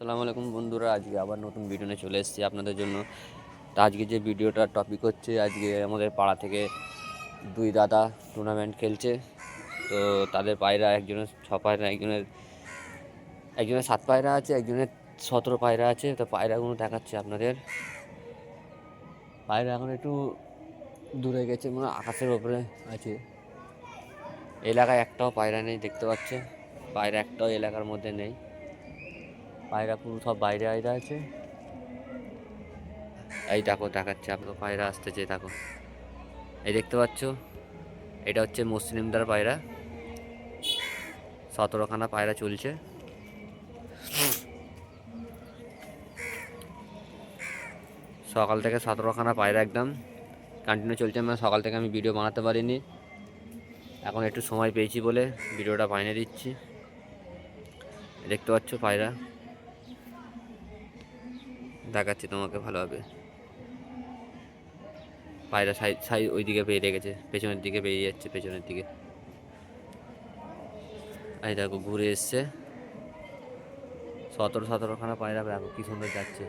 আসসালামু আলাইকুম বন্ধুরা, আজকে আবার নতুন ভিডিও নিয়ে চলে এসেছি আপনাদের জন্য। তা আজকে যে ভিডিওটার টপিক হচ্ছে, আজকে আমাদের পাড়া থেকে দুই দাদা টুর্নামেন্ট খেলছে। তো তাদের পায়রা, একজনের 6 পায়রা, একজনের 7 পায়রা আছে, একজনের 17 পায়রা আছে। তো পায়রাগুলো দেখাচ্ছে আপনাদের। পায়রা এখন একটু দূরে গেছে, মানে আকাশের ওপরে আছে। এলাকায় একটাও পায়রা নেই, দেখতে পাচ্ছে। পায়রা একটাও এলাকার মধ্যে নেই। পায়রা পুরো সব বাইরে বাইরে আছে। এই দেখো, দেখাচ্ছে আপনাকে, পায়রা আসতেছে, দেখো। এই দেখতে পাচ্ছ, এটা হচ্ছে মুসলিমদার পায়রা। 17খানা পায়রা চলছে। সকাল থেকে 17খানা পায়রা একদম কন্টিনিউ চলছে। মানে সকাল থেকে আমি ভিডিও বানাতে পারিনি, এখন একটু সময় পেয়েছি বলে ভিডিওটা বানিয়ে দিচ্ছি। দেখতে পাচ্ছ পায়রা, দেখাচ্ছি তোমাকে ভালোভাবে। পায়রা সাইড সাইড ওই দিকে বেরিয়ে গেছে, পেছনের দিকে বেরিয়ে যাচ্ছে, পেছনের দিকে। এই দেখো ঘুরে এসছে। 17খানা পায়রা, দেখো কি সুন্দর যাচ্ছে।